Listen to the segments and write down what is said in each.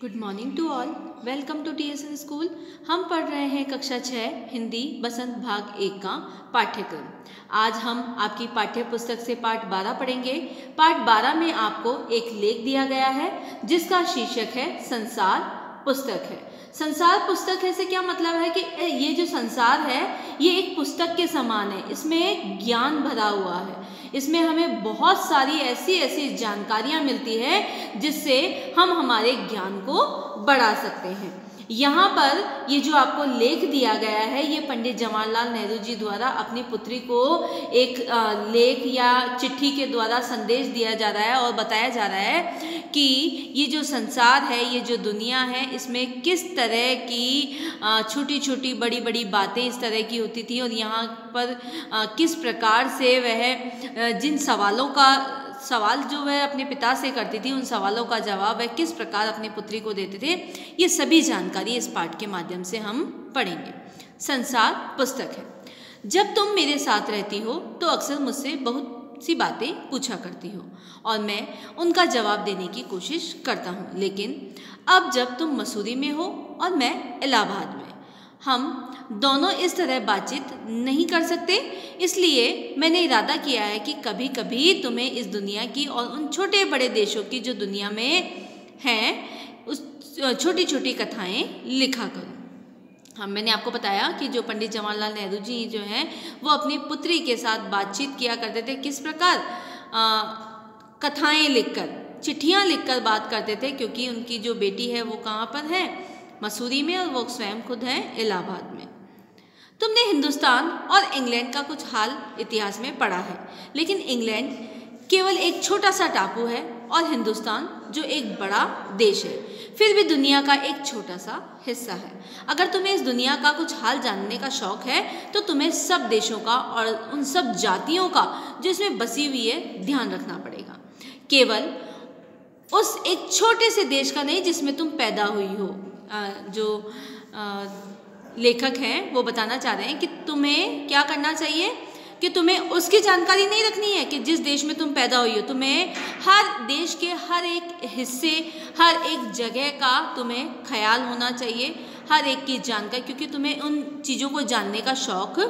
Good morning to all. Welcome to TSN school. हम पढ़ रहे हैं कक्षा 6 हिंदी बसंत भाग 1 का पाठ्यक्रम। आज हम आपकी पाठ्य पुस्तक से पाठ 12 पढ़ेंगे। पाठ 12 में आपको एक लेख दिया गया है जिसका शीर्षक है संसार पुस्तक है। संसार पुस्तक है से क्या मतलब है कि ये जो संसार है ये एक पुस्तक के समान है। इसमें ज्ञान भरा हुआ है। इसमें हमें बहुत सारी ऐसी जानकारियाँ मिलती है जिससे हम हमारे ज्ञान को बढ़ा सकते हैं। यहाँ पर ये जो आपको लेख दिया गया है ये पंडित जवाहरलाल नेहरू जी द्वारा अपनी पुत्री को एक लेख या चिट्ठी के द्वारा संदेश दिया जा रहा है और बताया जा रहा है कि ये जो संसार है, ये जो दुनिया है, इसमें किस तरह की छोटी छोटी बड़ी बड़ी बातें इस तरह की होती थी और यहाँ पर किस प्रकार से वह जिन सवाल जो वह अपने पिता से करती थी उन सवालों का जवाब वह किस प्रकार अपनी पुत्री को देते थे, ये सभी जानकारी इस पाठ के माध्यम से हम पढ़ेंगे। संसार पुस्तक है। जब तुम मेरे साथ रहती हो तो अक्सर मुझसे बहुत सी बातें पूछा करती हो और मैं उनका जवाब देने की कोशिश करता हूँ, लेकिन अब जब तुम मसूरी में हो और मैं इलाहाबाद में, हम दोनों इस तरह बातचीत नहीं कर सकते। इसलिए मैंने इरादा किया है कि कभी कभी तुम्हें इस दुनिया की और उन छोटे बड़े देशों की जो दुनिया में हैं उस छोटी छोटी कथाएं लिखा करूं। मैंने आपको बताया कि जो पंडित जवाहरलाल नेहरू जी जो हैं वो अपनी पुत्री के साथ बातचीत किया करते थे। किस प्रकार? कथाएं लिखकर, चिट्ठियाँ लिखकर बात करते थे, क्योंकि उनकी जो बेटी है वो कहाँ पर है? मसूरी में, और वो स्वयं खुद हैं इलाहाबाद में। तुमने हिंदुस्तान और इंग्लैंड का कुछ हाल इतिहास में पढ़ा है, लेकिन इंग्लैंड केवल एक छोटा सा टापू है और हिंदुस्तान जो एक बड़ा देश है फिर भी दुनिया का एक छोटा सा हिस्सा है। अगर तुम्हें इस दुनिया का कुछ हाल जानने का शौक है तो तुम्हें सब देशों का और उन सब जातियों का जो इसमें बसी हुई है ध्यान रखना पड़ेगा। केवल उस एक छोटे से देश का नहीं जिसमें तुम पैदा हुई हो। जो लेखक हैं वो बताना चाह रहे हैं कि तुम्हें क्या करना चाहिए कि तुम्हें उसकी जानकारी नहीं रखनी है कि जिस देश में तुम पैदा हुई हो। तुम्हें हर देश के हर एक हिस्से, हर एक जगह का तुम्हें ख्याल होना चाहिए, हर एक की जानकारी, क्योंकि तुम्हें उन चीज़ों को जानने का शौक़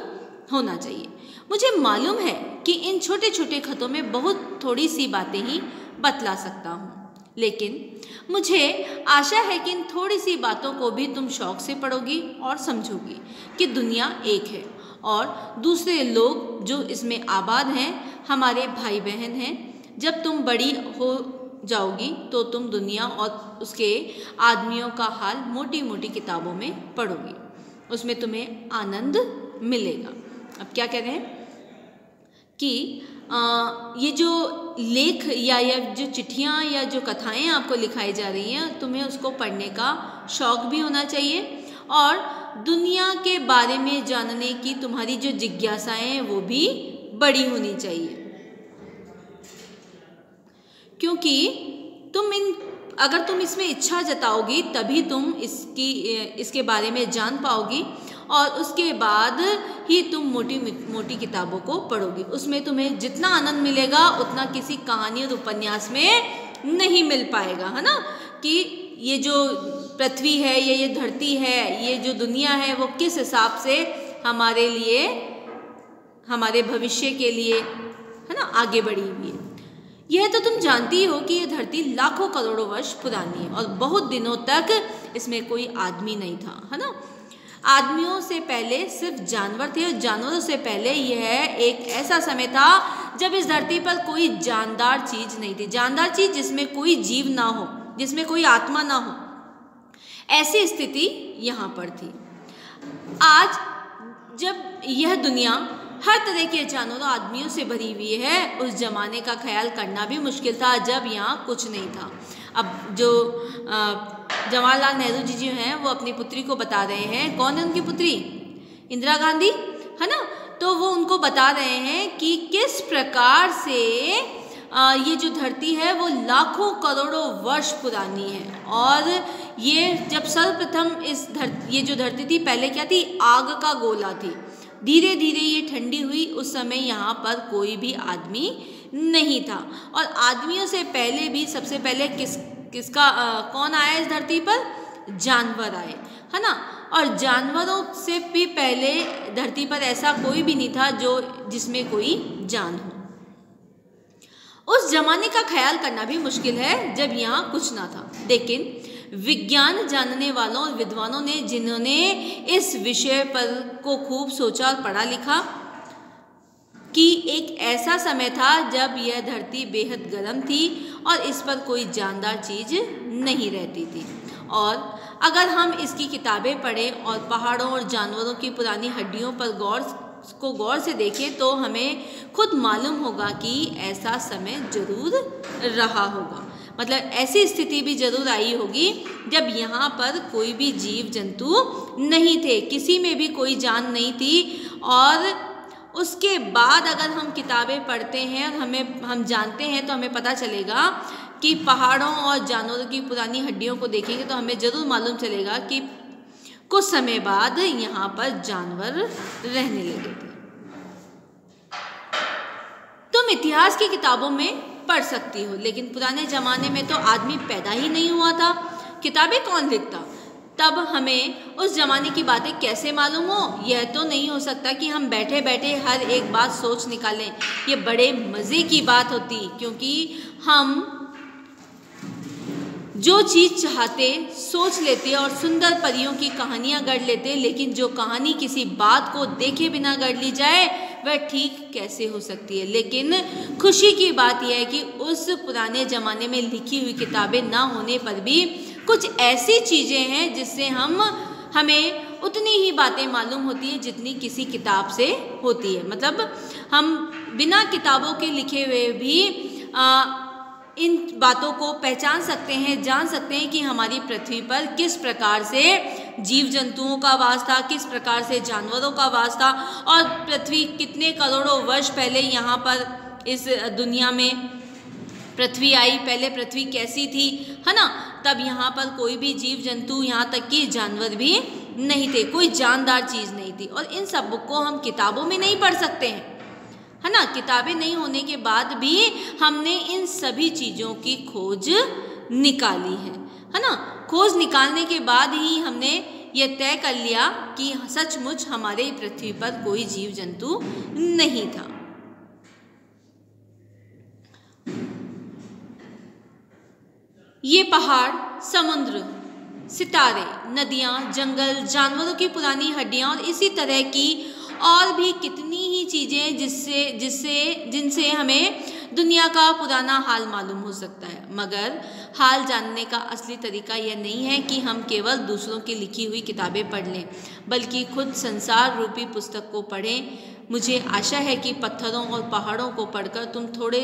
होना चाहिए। मुझे मालूम है कि इन छोटे छोटे खतों में बहुत थोड़ी सी बातें ही बतला सकता हूँ, लेकिन मुझे आशा है कि इन थोड़ी सी बातों को भी तुम शौक़ से पढ़ोगी और समझोगी कि दुनिया एक है और दूसरे लोग जो इसमें आबाद हैं हमारे भाई बहन हैं। जब तुम बड़ी हो जाओगी तो तुम दुनिया और उसके आदमियों का हाल मोटी मोटी किताबों में पढ़ोगी, उसमें तुम्हें आनंद मिलेगा। अब क्या कह रहे हैं कि ये जो लेख या जो चिट्ठियाँ या जो कथाएं आपको लिखाई जा रही हैं तुम्हें उसको पढ़ने का शौक़ भी होना चाहिए और दुनिया के बारे में जानने की तुम्हारी जो जिज्ञासाएं हैं वो भी बड़ी होनी चाहिए, क्योंकि अगर तुम इसमें इच्छा जताओगी तभी तुम इसके बारे में जान पाओगी और उसके बाद ही तुम मोटी किताबों को पढ़ोगी। उसमें तुम्हें जितना आनंद मिलेगा उतना किसी कहानी और उपन्यास में नहीं मिल पाएगा, है ना। कि ये जो पृथ्वी है, ये धरती है, ये जो दुनिया है वो किस हिसाब से हमारे लिए, हमारे भविष्य के लिए, है ना, आगे बढ़ी हुई है। यह तो तुम जानती हो कि ये धरती लाखों करोड़ों वर्ष पुरानी है और बहुत दिनों तक इसमें कोई आदमी नहीं था, है ना। आदमियों से पहले सिर्फ जानवर थे और जानवरों से पहले यह एक ऐसा समय था जब इस धरती पर कोई जानदार चीज़ नहीं थी। जानदार चीज़ जिसमें कोई जीव ना हो, जिसमें कोई आत्मा ना हो, ऐसी स्थिति यहाँ पर थी। आज जब यह दुनिया हर तरह के जानवरों आदमियों से भरी हुई है, उस जमाने का ख्याल करना भी मुश्किल था जब यहाँ कुछ नहीं था। अब जो जवाहरलाल नेहरू जी जो हैं वो अपनी पुत्री को बता रहे हैं, कौन है उनकी पुत्री? इंदिरा गांधी, है ना। तो वो उनको बता रहे हैं कि किस प्रकार से ये जो धरती है वो लाखों करोड़ों वर्ष पुरानी है और ये जब सर्वप्रथम ये जो धरती थी पहले क्या थी? आग का गोला थी। धीरे धीरे ये ठंडी हुई। उस समय यहाँ पर कोई भी आदमी नहीं था और आदमियों से पहले भी सबसे पहले कौन आया इस धरती पर? जानवर आए, है ना। और जानवरों से भी पहले धरती पर ऐसा कोई भी नहीं था जिसमें कोई जान हो। उस जमाने का ख्याल करना भी मुश्किल है जब यहाँ कुछ ना था, लेकिन विज्ञान जानने वालों और विद्वानों ने, जिन्होंने इस विषय पर को खूब सोचा और पढ़ा लिखा, कि एक ऐसा समय था जब यह धरती बेहद गर्म थी और इस पर कोई जानदार चीज़ नहीं रहती थी। और अगर हम इसकी किताबें पढ़ें और पहाड़ों और जानवरों की पुरानी हड्डियों पर गौर से देखें तो हमें खुद मालूम होगा कि ऐसा समय जरूर रहा होगा। मतलब ऐसी स्थिति भी जरूर आई होगी जब यहाँ पर कोई भी जीव जंतु नहीं थे, किसी में भी कोई जान नहीं थी। और उसके बाद अगर हम किताबें पढ़ते हैं और हम जानते हैं तो हमें पता चलेगा कि पहाड़ों और जानवरों की पुरानी हड्डियों को देखेंगे तो हमें ज़रूर मालूम चलेगा कि कुछ समय बाद यहाँ पर जानवर रहने लगे थे। तुम इतिहास की किताबों में पढ़ सकती हो, लेकिन पुराने ज़माने में तो आदमी पैदा ही नहीं हुआ था, किताबें कौन लिखता? तब हमें उस ज़माने की बातें कैसे मालूम हो? यह तो नहीं हो सकता कि हम बैठे बैठे हर एक बात सोच निकालें। ये बड़े मज़े की बात होती, क्योंकि हम जो चीज़ चाहते सोच लेते और सुंदर परियों की कहानियाँ गढ़ लेते, लेकिन जो कहानी किसी बात को देखे बिना गढ़ ली जाए वह ठीक कैसे हो सकती है। लेकिन खुशी की बात यह है कि उस पुराने ज़माने में लिखी हुई किताबें ना होने पर भी कुछ ऐसी चीज़ें हैं जिससे हमें उतनी ही बातें मालूम होती है जितनी किसी किताब से होती है। मतलब हम बिना किताबों के लिखे हुए भी इन बातों को पहचान सकते हैं, जान सकते हैं कि हमारी पृथ्वी पर किस प्रकार से जीव जंतुओं का वास था, किस प्रकार से जानवरों का वास था, और पृथ्वी कितने करोड़ों वर्ष पहले यहाँ पर इस दुनिया में पृथ्वी आई, पहले पृथ्वी कैसी थी, है ना। तब यहाँ पर कोई भी जीव जंतु, यहाँ तक कि जानवर भी नहीं थे, कोई जानदार चीज़ नहीं थी। और इन सब को हम किताबों में नहीं पढ़ सकते हैं, है ना। किताबें नहीं होने के बाद भी हमने इन सभी चीज़ों की खोज निकाली है ना। खोज निकालने के बाद ही हमने ये तय कर लिया कि सचमुच हमारे पृथ्वी पर कोई जीव जंतु नहीं था। ये पहाड़, समुद्र, सितारे, नदियाँ, जंगल, जानवरों की पुरानी हड्डियाँ और इसी तरह की और भी कितनी ही चीज़ें जिनसे हमें दुनिया का पुराना हाल मालूम हो सकता है। मगर हाल जानने का असली तरीका यह नहीं है कि हम केवल दूसरों की लिखी हुई किताबें पढ़ लें, बल्कि खुद संसार रूपी पुस्तक को पढ़ें। मुझे आशा है कि पत्थरों और पहाड़ों को पढ़कर तुम थोड़े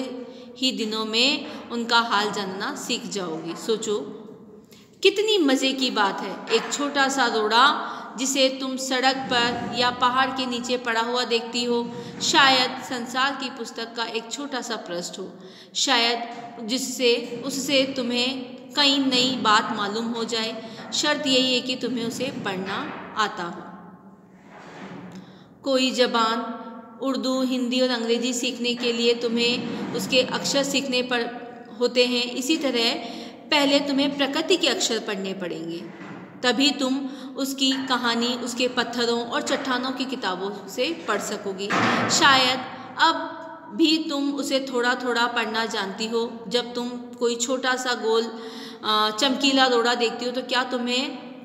ही दिनों में उनका हाल जानना सीख जाओगी। सोचो कितनी मज़े की बात है, एक छोटा सा रोड़ा जिसे तुम सड़क पर या पहाड़ के नीचे पड़ा हुआ देखती हो, शायद संसार की पुस्तक का एक छोटा सा पृष्ठ हो, शायद उससे तुम्हें कई नई बात मालूम हो जाए। शर्त यही है कि तुम्हें उसे पढ़ना आता हो। कोई ज़बान, उर्दू, हिंदी और अंग्रेज़ी सीखने के लिए तुम्हें उसके अक्षर सीखने पर होते हैं, इसी तरह पहले तुम्हें प्रकृति के अक्षर पढ़ने पड़ेंगे, तभी तुम उसकी कहानी उसके पत्थरों और चट्टानों की किताबों से पढ़ सकोगी। शायद अब भी तुम उसे थोड़ा थोड़ा पढ़ना जानती हो। जब तुम कोई छोटा सा गोल चमकीला रोड़ा देखती हो तो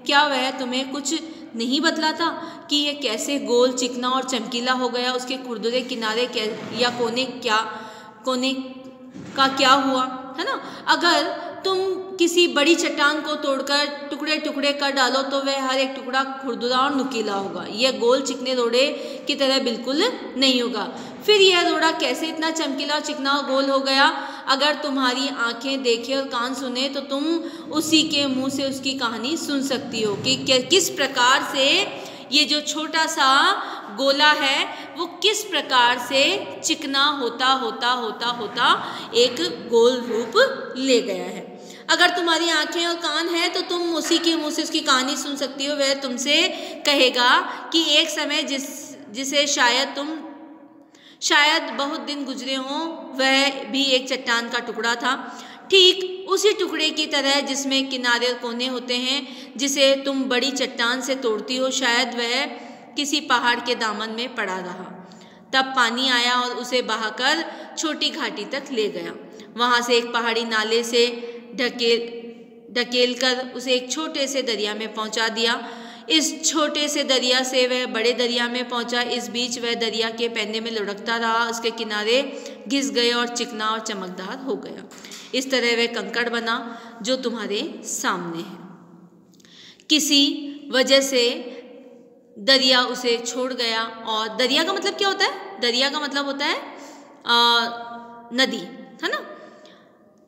क्या वह तुम्हें कुछ नहीं बतलाता कि यह कैसे गोल, चिकना और चमकीला हो गया, उसके खुरदुरे किनारे या कोने का क्या हुआ, है ना। अगर तुम किसी बड़ी चट्टान को तोड़कर टुकड़े टुकड़े कर डालो तो वह हर एक टुकड़ा खुरदुरा और नुकीला होगा, यह गोल चिकने रोड़े की तरह बिल्कुल नहीं होगा। फिर यह रोड़ा कैसे इतना चमकीला, चिकना और गोल हो गया? अगर तुम्हारी आंखें देखें और कान सुने तो तुम उसी के मुंह से उसकी कहानी सुन सकती हो कि किस प्रकार से ये जो छोटा सा गोला है वो किस प्रकार से चिकना होता होता होता होता एक गोल रूप ले गया है। अगर तुम्हारी आंखें और कान है तो तुम उसी के मुंह से उसकी कहानी सुन सकती हो। वह तुमसे कहेगा कि एक समय जिसे शायद बहुत दिन गुजरे हों, वह भी एक चट्टान का टुकड़ा था। ठीक उसी टुकड़े की तरह जिसमें किनारे और कोने होते हैं, जिसे तुम बड़ी चट्टान से तोड़ती हो, शायद वह किसी पहाड़ के दामन में पड़ा रहा। तब पानी आया और उसे बहाकर छोटी घाटी तक ले गया। वहाँ से एक पहाड़ी नाले से ढकेल कर उसे एक छोटे से दरिया में पहुँचा दिया। इस छोटे से दरिया से वह बड़े दरिया में पहुंचा। इस बीच वह दरिया के पैंदे में लुढ़कता रहा, उसके किनारे घिस गए और चिकना और चमकदार हो गया। इस तरह वह कंकड़ बना जो तुम्हारे सामने है। किसी वजह से दरिया उसे छोड़ गया। और दरिया का मतलब क्या होता है? दरिया का मतलब होता है नदी, है ना।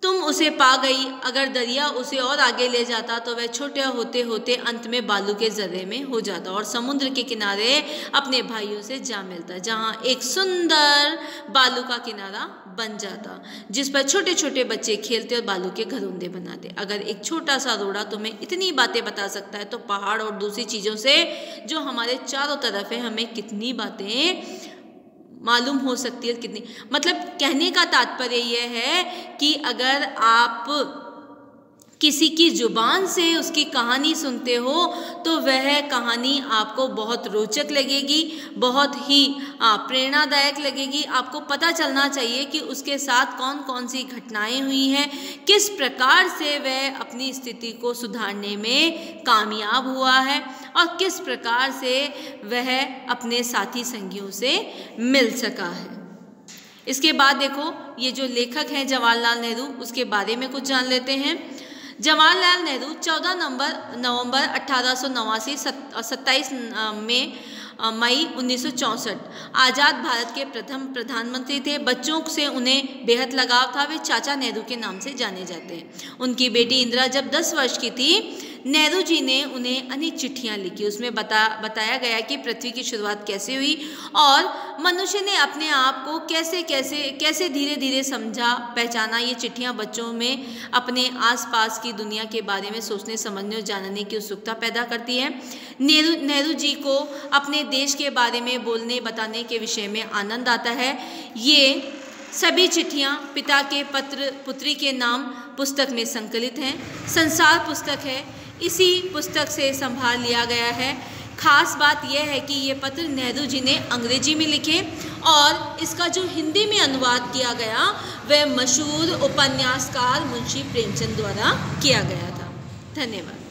तुम उसे पा गई। अगर दरिया उसे और आगे ले जाता तो वह छोटा होते होते अंत में बालू के जर्रे में हो जाता और समुद्र के किनारे अपने भाइयों से जा मिलता, जहाँ एक सुंदर बालू का किनारा बन जाता जिस पर छोटे छोटे बच्चे खेलते और बालू के घरोंदे बनाते। अगर एक छोटा सा रोड़ा तुम्हें इतनी बातें बता सकता है तो पहाड़ और दूसरी चीज़ों से जो हमारे चारों तरफ है हमें कितनी बातें मालूम हो सकती है। कितनी, मतलब कहने का तात्पर्य यह है कि अगर आप किसी की जुबान से उसकी कहानी सुनते हो तो वह कहानी आपको बहुत रोचक लगेगी, बहुत ही प्रेरणादायक लगेगी। आपको पता चलना चाहिए कि उसके साथ कौन कौन सी घटनाएं हुई हैं, किस प्रकार से वह अपनी स्थिति को सुधारने में कामयाब हुआ है और किस प्रकार से वह अपने साथी संगियों से मिल सका है। इसके बाद देखो, ये जो लेखक हैं जवाहरलाल नेहरू, उसके बारे में कुछ जान लेते हैं। जवाहरलाल नेहरू 14 नवंबर 1889 27 मई 1964 आज़ाद भारत के प्रथम प्रधानमंत्री थे। बच्चों से उन्हें बेहद लगाव था। वे चाचा नेहरू के नाम से जाने जाते हैं। उनकी बेटी इंदिरा जब 10 वर्ष की थी, नेहरू जी ने उन्हें अनेक चिट्ठियां लिखी। उसमें बताया गया कि पृथ्वी की शुरुआत कैसे हुई और मनुष्य ने अपने आप को कैसे धीरे धीरे समझा, पहचाना। ये चिट्ठियां बच्चों में अपने आसपास की दुनिया के बारे में सोचने, समझने और जानने की उत्सुकता पैदा करती है। नेहरू जी को अपने देश के बारे में बोलने बताने के विषय में आनंद आता है। ये सभी चिट्ठियाँ पिता के पत्र पुत्री के नाम पुस्तक में संकलित हैं। संसार पुस्तक है, इसी पुस्तक से संभाल लिया गया है। खास बात यह है कि ये पत्र नेहरू जी ने अंग्रेजी में लिखे और इसका जो हिंदी में अनुवाद किया गया वह मशहूर उपन्यासकार मुंशी प्रेमचंद द्वारा किया गया था। धन्यवाद।